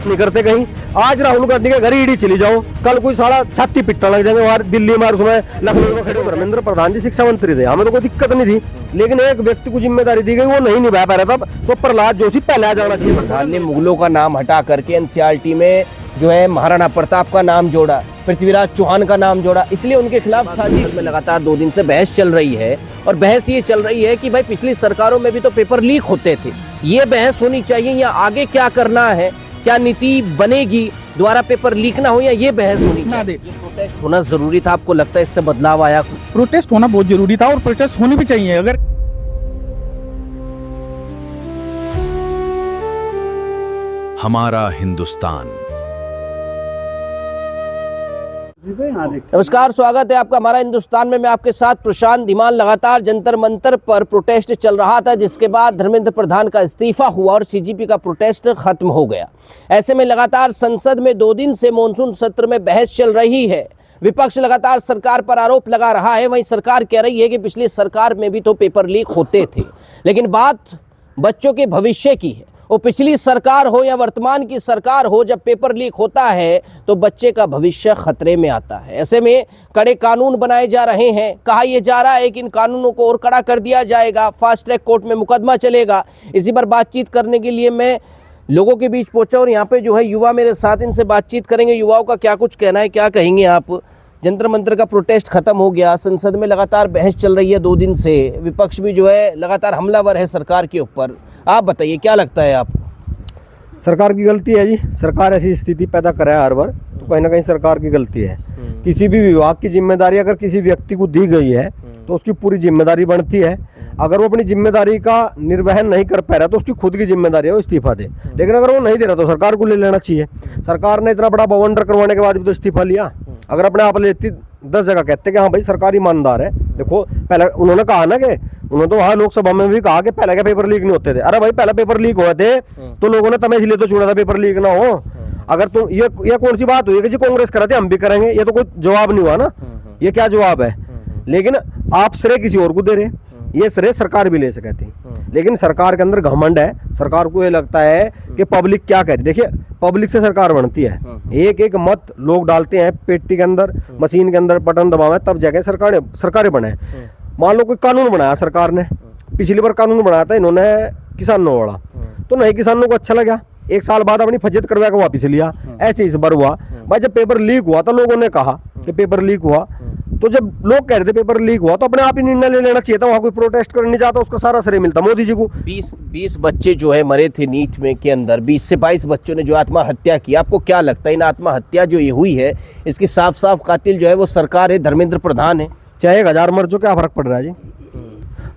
नहीं करते कहीं। आज राहुल गांधी के घर ईडी चली जाओ, कल कोई साला छाती पिटने लग जाएंगे वहां दिल्ली में, उसमें लखनऊ में खड़े। धर्मेंद्र प्रधान जी शिक्षा मंत्री थे, हमें तो कोई दिक्कत नहीं थी, लेकिन एक व्यक्ति को जिम्मेदारी दी गई, वो नहीं निभा पा रहा था, तो प्रहलाद जोशी पहले आ जाना चाहिए। प्रधान ने मुगलों का नाम हटा करके एनसीईआरटी में जो है महाराणा प्रताप का नाम जोड़ा, पृथ्वीराज चौहान का नाम जोड़ा, इसलिए उनके खिलाफ साजिश में लगातार 2 दिन से बहस चल रही है। और बहस ये चल रही है कि भाई पिछली सरकारों में भी तो पेपर लीक होते थे, ये बहस होनी चाहिए या आगे क्या करना है, क्या नीति बनेगी, दोबारा पेपर लीक ना हो, या ये बहस होनी चाहिए। ये प्रोटेस्ट होना जरूरी था, आपको लगता है इससे बदलाव आया? प्रोटेस्ट होना बहुत जरूरी था और प्रोटेस्ट होनी भी चाहिए। अगर हमारा हिंदुस्तान। नमस्कार, स्वागत है आपका हमारा हिंदुस्तान में। मैं आपके साथ प्रशांत धीमान। लगातार जंतर मंतर पर प्रोटेस्ट चल रहा था, जिसके बाद धर्मेंद्र प्रधान का इस्तीफा हुआ और सीजीपी का प्रोटेस्ट खत्म हो गया। ऐसे में लगातार संसद में 2 दिन से मॉनसून सत्र में बहस चल रही है। विपक्ष लगातार सरकार पर आरोप लगा रहा है, वहीं सरकार कह रही है कि पिछली सरकार में भी तो पेपर लीक होते थे, लेकिन बात बच्चों के भविष्य की है। वो पिछली सरकार हो या वर्तमान की सरकार हो, जब पेपर लीक होता है तो बच्चे का भविष्य खतरे में आता है। ऐसे में कड़े कानून बनाए जा रहे हैं। कहा यह जा रहा है कि इन कानूनों को और कड़ा कर दिया जाएगा, फास्ट ट्रैक कोर्ट में मुकदमा चलेगा। इसी पर बातचीत करने के लिए मैं लोगों के बीच पहुंचा और यहाँ पे जो है युवा मेरे साथ, इनसे बातचीत करेंगे। युवाओं का क्या कुछ कहना है, क्या कहेंगे आप? जंतर मंतर का प्रोटेस्ट खत्म हो गया, संसद में लगातार बहस चल रही है 2 दिन से, विपक्ष भी जो है लगातार हमलावर है सरकार के ऊपर। आप बताइए क्या लगता है आपको? सरकार की गलती है जी, सरकार ऐसी स्थिति पैदा करे हर बार, तो कहीं ना कहीं सरकार की गलती है। किसी भी विभाग की जिम्मेदारी अगर किसी व्यक्ति को दी गई है तो उसकी पूरी जिम्मेदारी बनती है। अगर वो अपनी जिम्मेदारी का निर्वहन नहीं कर पा रहा तो उसकी खुद की जिम्मेदारी है वो इस्तीफा दे, लेकिन अगर वो नहीं दे रहा तो सरकार को ले लेना चाहिए। सरकार ने इतना बड़ा बवंडर करवाने के बाद भी तो इस्तीफा लिया। अगर अपने आप लेती 10 जगह कहते कि हाँ भाई सरकार ईमानदार है। देखो पहले उन्होंने कहा ना कि उन्होंने तो वहाँ लोकसभा में भी कहा कि पहले क्या पेपर लीक नहीं होते थे। अरे भाई पहले पेपर लीक हुए थे तो लोगों ने तमें इसलिए तो छोड़ा था पेपर लीक ना हो। अगर तुम ये कौन सी बात हुई कि जी कांग्रेस कर रहे थे हम भी करेंगे, ये तो कोई जवाब नहीं हुआ ना। ये क्या जवाब है? लेकिन आप श्रेय किसी और को दे रहे, ये श्रेय सरकार भी ले सकती थी, लेकिन सरकार के अंदर घमंड है। सरकार को ये लगता है कि पब्लिक क्या करे। देखिए पब्लिक से सरकार बनती है, एक एक मत लोग डालते हैं पेटी के अंदर, मशीन के अंदर बटन दबावे तब जाके सरकारें बने। मान लो कोई कानून बनाया सरकार ने, पिछली बार कानून बनाया था इन्होंने किसानों वाला, तो नहीं किसानों को अच्छा लगा, 1 साल बाद अपनी फजीयत करवा के वापिस लिया। ऐसे इस बार हुआ भाई, जब पेपर लीक हुआ तो लोगों ने कहा कि पेपर लीक हुआ, तो जब लोग कह रहे थे पेपर लीक हुआ तो अपने आप ही निर्णय ले लेना चाहिए था। वहाँ कोई प्रोटेस्ट करने जाता उसका सारा श्रेय मिलता मोदी जी को। 20 बच्चे जो है मरे थे नीट में के अंदर, 20 से 22 बच्चों ने जो आत्महत्या की। आपको क्या लगता है इन आत्महत्या जो ये हुई है इसकी साफ साफ कातिल जो है वो सरकार है, धर्मेंद्र प्रधान है? चाहे 1000 मर जो क्या फर्क पड़ रहा है जी,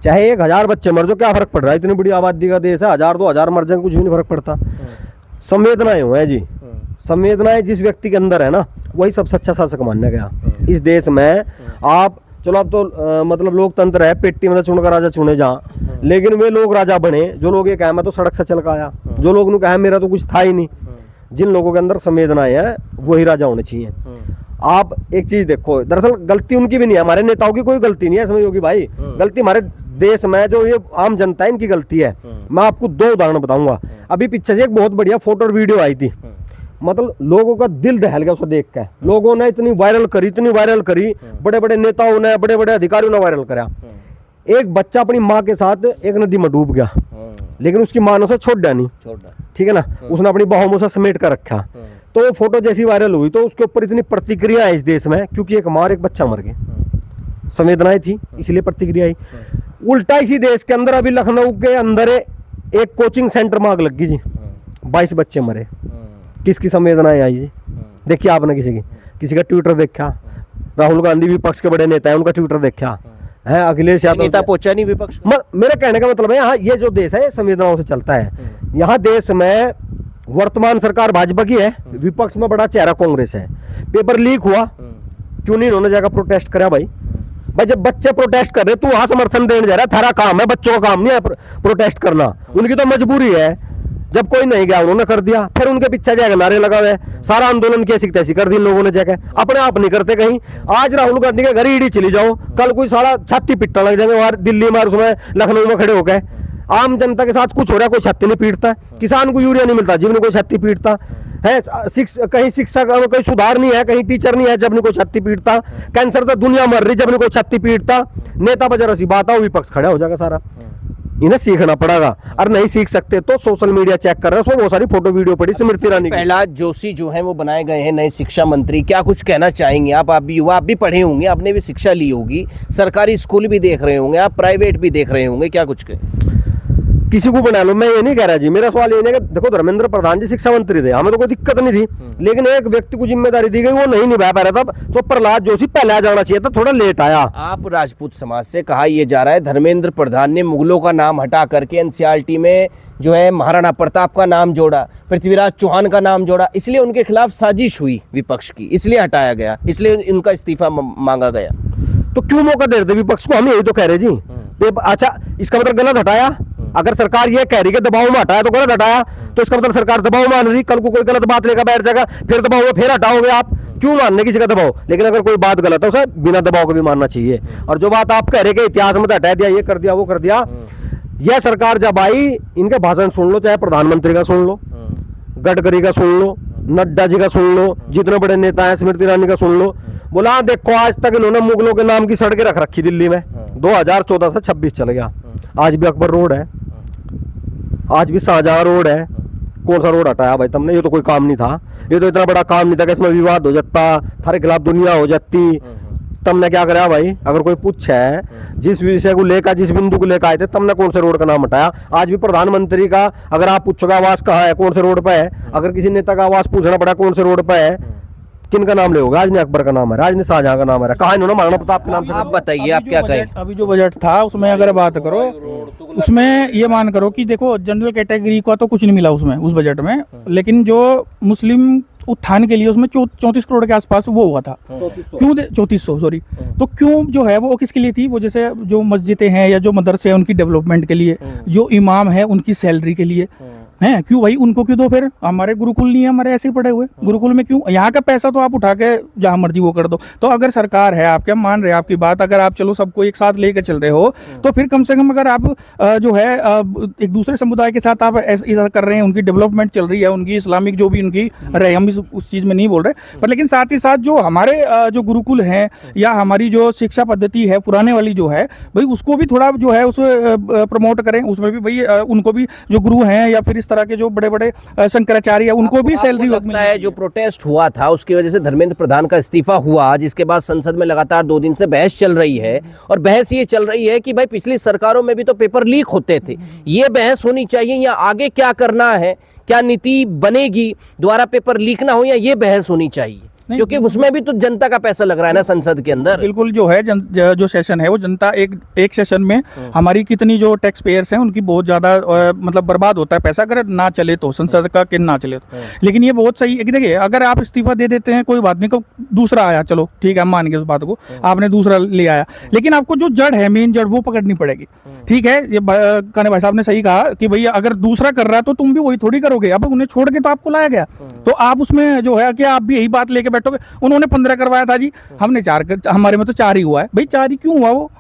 चाहे 1000 बच्चे मर जो क्या फर्क पड़ रहा है? इतनी बड़ी आबादी का देश है, 1000-2000 मर जाए कुछ भी नहीं फर्क पड़ता। संवेदनाएं हुए जी, संवेदनाएं जिस व्यक्ति के अंदर है ना वही सबसे अच्छा शासक माना गया इस देश में। आप चलो अब तो मतलब लोकतंत्र है, पेटी में चुनकर राजा चुने जा, लेकिन वे लोग राजा बने जो लोग ये कहे मैं तो सड़क से चल के आया, जो लोग ने कहा मेरा तो कुछ था ही नहीं। जिन लोगों के अंदर संवेदनाएं हैं वही राजा होने चाहिए। आप एक चीज देखो, दरअसल गलती उनकी भी नहीं है, हमारे नेताओं की कोई गलती नहीं है इसमें योगी भाई। गलती हमारे देश में जो ये आम जनता है इनकी गलती है। मैं आपको 2 उदाहरण बताऊंगा। अभी पीछे से एक बहुत बढ़िया फोटो और वीडियो आई थी, मतलब लोगों का दिल दहल गया उसे देख के। लोगों ने इतनी वायरल करी, बड़े बड़े नेताओं ने, बड़े बड़े अधिकारियों ने वायरल करा। एक बच्चा अपनी माँ के साथ एक नदी में डूब गया, लेकिन उसकी माँ ने उसे छोड़ दिया नहीं, ठीक है ना, उसने अपनी बाहों में उसे समेट कर रखा। तो वो फोटो जैसी वायरल हुई तो उसके ऊपर इतनी प्रतिक्रिया है इस देश में, क्योंकि एक माँ और एक बच्चा मर गए। संवेदनाएं थी इसलिए प्रतिक्रिया आई। उल्टा इसी देश के अंदर अभी लखनऊ के अंदर एक कोचिंग सेंटर में आग लग गई जी, 22 बच्चे मरे। किसकी संवेदनाएं आई जी? देखिए आपने किसी का ट्विटर देखा, राहुल गांधी विपक्ष के बड़े नेता है उनका ट्विटर देखा है, अखिलेश यादव नेता पहुंचा नहीं विपक्ष। मेरे कहने का मतलब है यहाँ ये जो देश है संवेदनाओं से चलता है। यहाँ देश में वर्तमान सरकार भाजपा की है, विपक्ष में बड़ा चेहरा कांग्रेस है। पेपर लीक हुआ, क्यों नहीं इन्होंने जाकर प्रोटेस्ट करा? भाई जब बच्चे प्रोटेस्ट कर रहे तू वहां समर्थन देने जा रहा है, थारा काम है, बच्चों का काम नहीं है प्रोटेस्ट करना, उनकी तो मजबूरी है। जब कोई नहीं गया उन्होंने कर दिया, फिर उनके पीछे जाकर नारे लगा हुए, सारा आंदोलन कैसी तैसी कर दी इन लोगों ने जाकर, अपने आप नहीं करते कहीं। आज राहुल गांधी के घर ईडी चली जाओ, कल कोई सारा छाती पिटने लग जाएंगे वहां दिल्ली में, उसमें लखनऊ में खड़े होकर। आम जनता के साथ कुछ हो रहा है, कोई छाती नहीं पीटता, किसान को यूरिया नहीं मिलता, जीवन कोई छाती पीटता। है कहीं शिक्षा का कोई सुधार नहीं है, कहीं टीचर नहीं है जब नहीं कोई छाती पीटता, कैंसर तो दुनिया मर रही जब नहीं कोई छाती पीटता, नेता बजा सी बात है विपक्ष खड़ा हो जाएगा सारा। इन्हें सीखना पड़ेगा, और नहीं सीख सकते तो सोशल मीडिया चेक कर रहे हैं, उसमें बहुत सारी फोटो वीडियो पड़ी स्मृति ईरानी की। प्रहलाद जोशी जो है वो बनाए गए हैं नए शिक्षा मंत्री, क्या कुछ कहना चाहेंगे आप भी युवा, आप भी पढ़े होंगे, आपने भी शिक्षा ली होगी, सरकारी स्कूल भी देख रहे होंगे, आप प्राइवेट भी देख रहे होंगे, क्या कुछ कहें? किसी को बना लो, मैं ये नहीं कह रहा जी, मेरा सवाल ये नहीं कि देखो धर्मेंद्र प्रधान जी शिक्षा मंत्री थे, हमें तो कोई दिक्कत नहीं थी, लेकिन एक व्यक्ति को जिम्मेदारी दी गई वो नहीं निभा पा रहा था, तो प्रहलाद जोशी पहले आ जाना चाहिए था, थोड़ा लेट आया। आप राजपूत समाज से कहा यह जा रहा है धर्मेंद्र प्रधान ने मुगलों का नाम हटा करके एनसीईआरटी में जो है महाराणा प्रताप का नाम जोड़ा, पृथ्वीराज चौहान का नाम जोड़ा, इसलिए उनके खिलाफ साजिश हुई विपक्ष की, इसलिए हटाया गया, इसलिए उनका इस्तीफा मांगा गया। तो क्यों मौका दे रहे थे विपक्ष को? हम यही तो कह रहे जी। अच्छा, इसका मतलब गलत हटाया? अगर सरकार ये कह रही है दबाव में हटाया तो गलत हटाया, तो इसका मतलब सरकार दबाव मान रही, कल को कोई गलत बात लेकर बैठ जाएगा, फिर दबाव में फिर हटाओगे आप, क्यों मानने किसी का दबाव? लेकिन अगर कोई बात गलत है उसे बिना दबाव के भी मानना चाहिए। और जो बात आप कह रहे कि इतिहास में हटा दिया, ये कर दिया, वो कर दिया, यह सरकार जब आई, इनके भाषण सुन लो, चाहे प्रधानमंत्री का सुन लो, गडकरी का सुन लो, नड्डा जी का सुन लो, जितने बड़े नेता हैं, स्मृति ईरानी का सुन लो, बोला देखो आज तक इन्होंने मुगलों के नाम की सड़कें रख रखी दिल्ली में, 2014 से 26 चल गया, आज भी अकबर रोड है, आज भी शाहजहां रोड है, कौन सा रोड हटाया भाई तुमने? ये तो कोई काम नहीं था, ये तो इतना बड़ा काम नहीं था कि इसमें विवाद हो जाता, थारे खिलाफ दुनिया हो जाती, तुमने क्या कराया भाई? अगर कोई पूछे जिस विषय को लेकर, जिस बिंदु को लेकर आए थे, तुमने कौन से रोड का नाम हटाया? आज भी प्रधानमंत्री का अगर आप पूछोगे आवास कहाँ है, कौन से रोड पे है, अगर किसी नेता का आवास पूछना पड़ा कौन से रोड पे है, किन का नाम लेगा? आज ने अकबर का नाम है, आज ने शाहजहां का नाम है, कहा इन्होंने महाराणा प्रताप के नाम से? आप बताइए, आप क्या कहें? अभी जो बजट था उसमें अगर बात करो, उसमें ये मान करो कि देखो जनरल कैटेगरी का तो कुछ नहीं मिला उसमें, उस बजट में, लेकिन जो मुस्लिम उत्थान के लिए उसमें 34 करोड़ के आसपास वो हुआ था। क्यों 3400 सॉरी, तो क्यों जो है वो किसके लिए थी? वो जैसे जो मस्जिदें हैं या जो मदरसे हैं उनकी डेवलपमेंट के लिए, जो इमाम है उनकी सैलरी के लिए हैं, क्यों भाई उनको क्यों दो? फिर हमारे गुरुकुल नहीं है, हमारे ऐसे ही पड़े हुए, गुरुकुल में क्यों? यहाँ का पैसा तो आप उठा के जहाँ मर्जी वो कर दो। तो अगर सरकार है, आप क्या मान रहे हैं आपकी बात, अगर आप चलो सबको एक साथ लेके चल रहे हो, तो फिर कम से कम अगर आप जो है एक दूसरे समुदाय के साथ आप ऐसा कर रहे हैं, उनकी डेवलपमेंट चल रही है, उनकी इस्लामिक जो भी उनकी रहे, हम उस चीज़ में नहीं बोल रहे, पर लेकिन साथ ही साथ जो हमारे जो गुरुकुल हैं या हमारी जो शिक्षा पद्धति है पुराने वाली जो है भाई, उसको भी थोड़ा जो है उसे प्रमोट करें, उसमें भी भाई उनको भी जो गुरु हैं या फिर इस तरह के जो बड़े बड़े शंकराचार्य, उनको भी सैलरी लगता है। जो प्रोटेस्ट हुआ था उसकी वजह से धर्मेंद्र प्रधान का इस्तीफा हुआ, जिसके बाद संसद में लगातार 2 दिन से बहस चल रही है, और बहस ये चल रही है कि भाई पिछली सरकारों में भी तो पेपर लीक होते थे, ये बहस होनी चाहिए या आगे क्या करना है, क्या नीति बनेगी, दोबारा पेपर लीक ना हो, या ये बहस होनी चाहिए? क्योंकि उसमें भी तो जनता का पैसा लग रहा है ना संसद के अंदर। बिल्कुल, जो है जो सेशन है वो जनता एक सेशन में हमारी कितनी जो टैक्स पेयर्स हैं उनकी बहुत ज्यादा मतलब बर्बाद होता है पैसा, अगर ना चले तो संसद का कि ना चले तो। लेकिन ये बहुत सही है कि देखिए अगर आप इस्तीफा दे देते हैं कोई बात नहीं, को दूसरा आया, चलो ठीक है हम मान गए उस बात को, आपने दूसरा ले आया, लेकिन आपको जो जड़ है, मेन जड़, वो पकड़नी पड़ेगी। ठीक है, ये काने भाई साहब ने सही कहा कि भैया अगर दूसरा कर रहा है तो तुम भी वही थोड़ी करोगे, अब उन्हें छोड़ के तो आपको लाया गया, तो आप उसमें जो है कि आप भी यही बात लेके बैठोगे। उन्होंने 15 करवाया था जी, हमने 4, हमारे में तो 4 ही हुआ है। भाई 4 ही क्यों हुआ? वो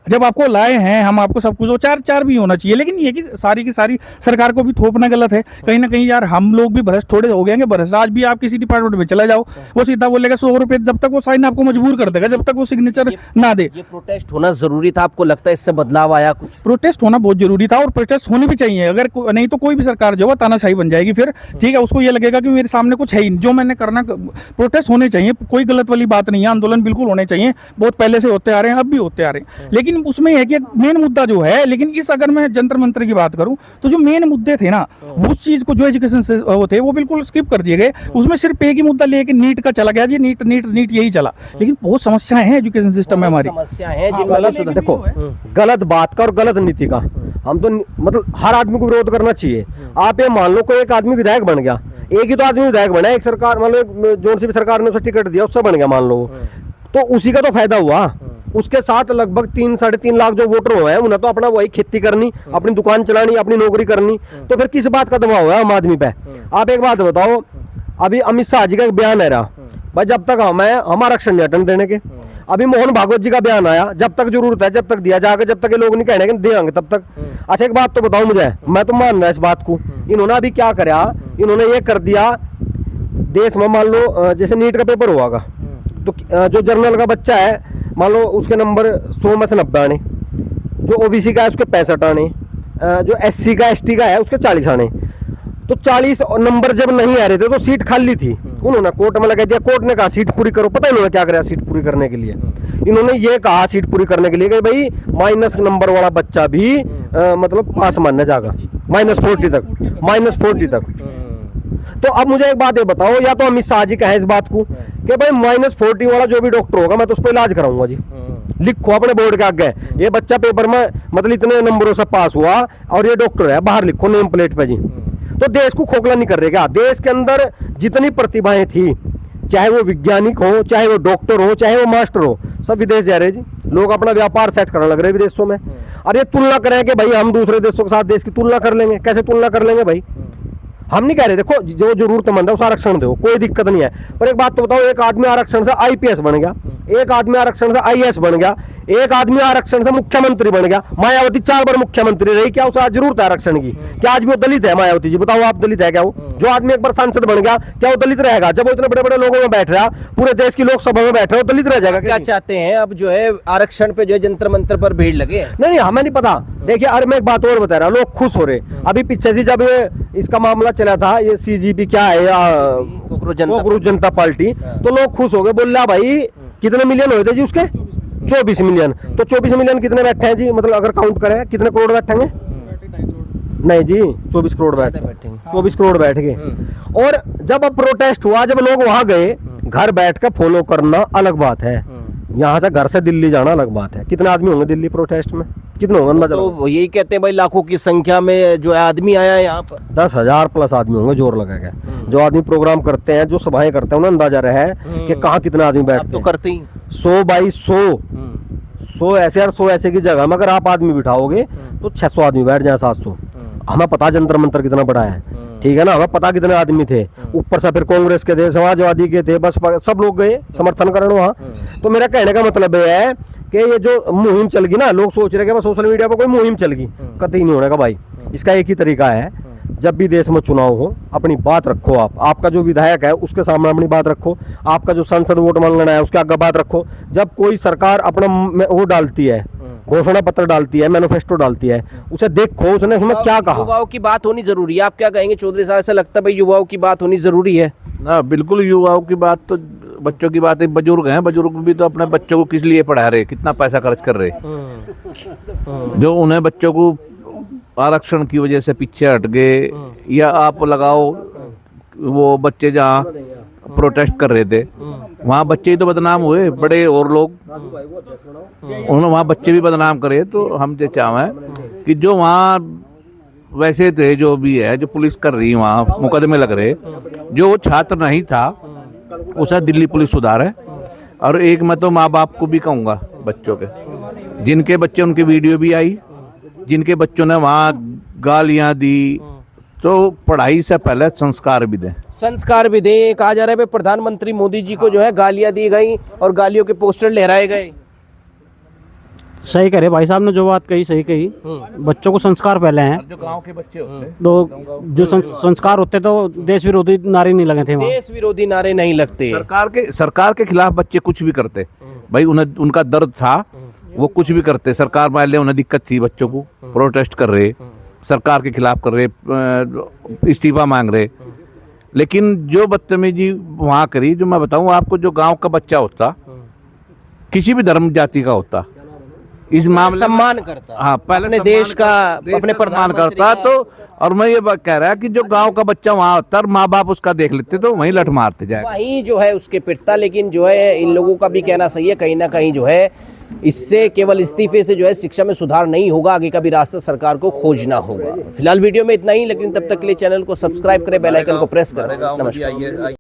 जब आपको लाए हैं हम, आपको सब कुछ, वो 4 भी होना चाहिए। लेकिन ये कि सारी की सारी सरकार को भी थोपना गलत है कहीं ना कहीं। यार हम लोग भी भ्रष्ट थोड़े हो गए, भ्रष्ट। आज भी आप किसी डिपार्टमेंट में चला जाओ, वो सीधा बोलेगा 100 रुपये, जब तक वो साइन आपको मजबूर कर देगा, जब तक वो सिग्नेचर ना दे। ये प्रोटेस्ट होना जरूरी था, आपको लगता है इससे बदलाव आया? कुछ प्रोटेस्ट होना बहुत जरूरी था, और प्रोटेस्ट होने भी चाहिए। अगर नहीं तो कोई भी सरकार जो है तानाशाही बन जाएगी फिर। ठीक है, उसको ये लगेगा कि मेरे सामने कुछ है ही, जो मैंने करना। प्रोटेस्ट होने चाहिए, कोई गलत वाली बात नहीं है, आंदोलन बिल्कुल होने चाहिए, बहुत पहले से होते आ रहे हैं, अब भी होते आ रहे हैं। लेकिन उसमें है कि मेन मुद्दा जो है, लेकिन इस अगर मैं जंतर मंत्र की बात करूं तो जो मेन मुद्दे थे ना, उस चीज को जो एजुकेशन से वो थे वो बिल्कुल स्किप कर दिए गए। उसमें सिर्फ एक ही मुद्दा लेके नीट का चला गया जी, नीट यही चला। लेकिन बहुत समस्याएं हैं एजुकेशन सिस्टम में, हमारी समस्याएं हैं जिनमें देखो गलत बात का और गलत नीति का हम तो मतलब हर आदमी को विरोध करना चाहिए। आप ये मान लो कोई एक आदमी विधायक बन गया, एक ही तो आदमी विधायक बना, एक सरकार मतलब जो सी भी सरकार ने उसे टिकट दिया उससे बन गया मान लो, तो उसी का तो फायदा हुआ। उसके साथ लगभग 3-3.5 लाख जो वोटर हुए हैं, उन्हें तो अपना वही खेती करनी, अपनी दुकान चलानी, अपनी नौकरी करनी, तो फिर किस बात का दबाव है आम आदमी पे? आप एक बात बताओ, अभी अमित शाह जी का एक बयान है रहा भाई, जब तक हम आरक्षण नहीं हटने देने के। अभी मोहन भागवत जी का बयान आया, जब तक जरूरत है जब तक दिया जाएगा, जब तक ये लोग नहीं कहने देंगे तब तक। अच्छा एक बात तो बताओ मुझे, मैं तो मान रहा इस बात को, इन्होंने अभी क्या करा, इन्होंने ये कर दिया देश में मान लो जैसे नीट का पेपर हुआगा, तो जो जर्नल का बच्चा है मान लो उसके नंबर 100 में से 90 आने, जो ओबीसी का है उसके 65 आने, जो एससी का एसटी का है उसके 40 आने। तो 40 नंबर जब नहीं आ रहे थे तो सीट खाली थी, उन्होंने कोर्ट में लगा दिया। कोर्ट ने कहा सीट पूरी करो। पता है इन्होंने क्या कराया सीट पूरी करने के लिए? इन्होंने ये कहा सीट पूरी करने के लिए कि भाई माइनस नंबर वाला बच्चा भी मतलब पास मानना जाएगा -40 तक। तो अब मुझे एक बात ये बताओ, या तो अमित शाह जी कहें इस बात को कि भाई -40 वाला जो भी डॉक्टर होगा मैं तो उस पर इलाज कराऊंगा जी। लिखो अपने बोर्ड के आगे, ये बच्चा पेपर में मतलब इतने नंबरों से पास हुआ और ये डॉक्टर है, बाहर लिखो नेम प्लेट पे जी। तो देश को खोखला नहीं कर रहेगा। देश के अंदर जितनी प्रतिभाएं थी, चाहे वो वैज्ञानिक हो, चाहे वो डॉक्टर हो, चाहे वो मास्टर हो, सब विदेश जा रहे जी। लोग अपना व्यापार सेट करने लग रहे हैं विदेशों में। अरे तुलना करें कि भाई हम दूसरे देशों के साथ देश की तुलना कर लेंगे, कैसे तुलना कर लेंगे भाई? हम नहीं कह रहे, देखो जो जरूरतमंद है उस आरक्षण दो, कोई दिक्कत नहीं है। पर एक बात तो बताओ, एक आदमी आरक्षण से आईपीएस बन गया, एक आदमी आरक्षण से आईएएस बन गया, एक आदमी आरक्षण से मुख्यमंत्री बन गया। मायावती 4 बार मुख्यमंत्री रही, क्या उसे आज जरूरत है आरक्षण की? क्या आज भी वो दलित है मायावती जी? बताओ आप, दलित है क्या वो? जो आदमी एक बार सांसद बन गया क्या वो दलित रहेगा? जब वो इतने बड़े बड़े लोगों में बैठ रहा, पूरे देश की लोकसभा में बैठ रहा, वो दलित रह जाएगा क्या चाहते हैं अब जो है आरक्षण पे जो है जंतर मंतर पर भीड़ लगे? नहीं, हमें नहीं पता। देखिए, अरे मैं एक बात और बता रहा, लोग खुश हो रहे। अभी पीछे से जब इसका मामला चला था, ये सीजीपी क्या है या कोकरोच जनता पार्टी, तो लोग खुश हो गए, बोल रहा भाई कितने मिलियन हुए थे जी उसके? 24 मिलियन। तो 24 मिलियन कितने बैठे हैं जी? मतलब अगर काउंट करें कितने करोड़ बैठेंगे? नहीं जी, 24 करोड़ बैठे, 24 करोड़ बैठ गए। और जब अब प्रोटेस्ट हुआ, जब लोग वहां गए, घर बैठ कर फॉलो करना अलग बात है, यहाँ से घर से दिल्ली जाना अलग बात है। कितने आदमी होंगे दिल्ली प्रोटेस्ट में? कितने होंगे? तो यही कहते हैं भाई लाखों की संख्या में जो है आदमी आया है यहाँ पर। 10,000 प्लस आदमी होंगे जोर लगा के। जो आदमी प्रोग्राम करते हैं, जो सभाएं करते हैं, उन्हें अंदाजा रहा है कि कहाँ कितने आदमी बैठते हैं। तो करते ही 100 बाई 100 ऐसे और 100 ऐसे की जगह में अगर आप आदमी बिठाओगे तो 600 आदमी बैठ जाए, 700। हमें पता जंतर मंतर कितना बड़ा है, ठीक है ना? हमें पता कितने आदमी थे। ऊपर से फिर कांग्रेस के थे, समाजवादी के थे, बस सब लोग गए समर्थन करने वहाँ। तो मेरा कहने का मतलब ये है कि ये जो मुहिम चल गई ना, लोग सोच रहे हैं कि सोशल मीडिया पर कोई मुहिम चल गई, कतई नहीं होने का भाई। इसका एक ही तरीका है, जब भी देश में चुनाव हो अपनी बात रखो। आपका जो विधायक है उसके सामने अपनी बात रखो, आपका जो सांसद वोट मांगना है उसके आगे बात रखो। जब कोई सरकार अपना वो डालती है, घोषणा पत्र डालती है, मैनिफेस्टो डालती है, उसे देखो उसने उसमें क्या कहा। युवाओं की बात होनी जरूरी है। आप क्या कहेंगे चौधरी साहब? ऐसा लगता है भाई युवाओं की बात होनी जरूरी है? ना, बिल्कुल युवाओं की बात तो, बच्चों की बात है। बुजुर्ग हैं, बुजुर्ग भी तो अपने बच्चों को किस लिए पढ़ा रहे, कितना पैसा खर्च कर रहे, जो उन्हें बच्चों को आरक्षण की वजह से पीछे हट गए। या आप लगाओ वो बच्चे जहाँ प्रोटेस्ट कर रहे थे, वहाँ बच्चे ही तो बदनाम हुए, बड़े और लोग उन्होंने वहाँ बच्चे भी बदनाम करे। तो हम ये चाहें कि जो वहाँ वैसे थे, जो भी है, जो पुलिस कर रही वहाँ मुकदमे लग रहे, जो वो छात्र नहीं था उसे दिल्ली पुलिस सुधारे। और एक मैं तो माँ बाप को भी कहूँगा, बच्चों के जिनके बच्चे, उनकी वीडियो भी आई, जिनके बच्चों ने वहाँ गालियाँ दी, तो पढ़ाई से पहले संस्कार भी दें। संस्कार भी दें। कहा जा रहा है भाई प्रधानमंत्री मोदी जी को जो है गालियां दी गई और गालियों के पोस्टर लहराए गए। सही करे भाई साहब ने जो बात कही, सही कही। बच्चों को संस्कार पहले हैं। जो गांव के बच्चे होते, तो जो संस्कार होते तो देश विरोधी नारे नहीं लगे थे वहाँ। देश विरोधी नारे नहीं लगते। सरकार के खिलाफ बच्चे कुछ भी करते भाई, उन्हें उनका दर्द था, वो कुछ भी करते। सरकार मान ले उन्हें दिक्कत थी, बच्चों को प्रोटेस्ट कर रहे, सरकार के खिलाफ कर रहे, इस्तीफा मांग रहे। लेकिन जो बदतमीजी वहाँ करी, जो मैं बताऊँ आपको, जो गांव का बच्चा होता, किसी भी धर्म जाति का होता, इस मामले सम्मान करता, हाँ, पहले अपने देश का, अपने सम्मान करता। तो और मैं ये बात कह रहा कि जो गांव का बच्चा वहाँ होता और माँ बाप उसका देख लेते तो वहीं लठ मारते जाए, वहीं जो है उसके पिटता। लेकिन जो है इन लोगों का भी कहना सही है, कहीं ना कहीं जो है इससे केवल इस्तीफे से जो है शिक्षा में सुधार नहीं होगा, आगे का भी रास्ता सरकार को खोजना होगा। फिलहाल वीडियो में इतना ही, लेकिन तब तक के लिए चैनल को सब्सक्राइब करें, बेल आइकन को प्रेस करें। नमस्कार।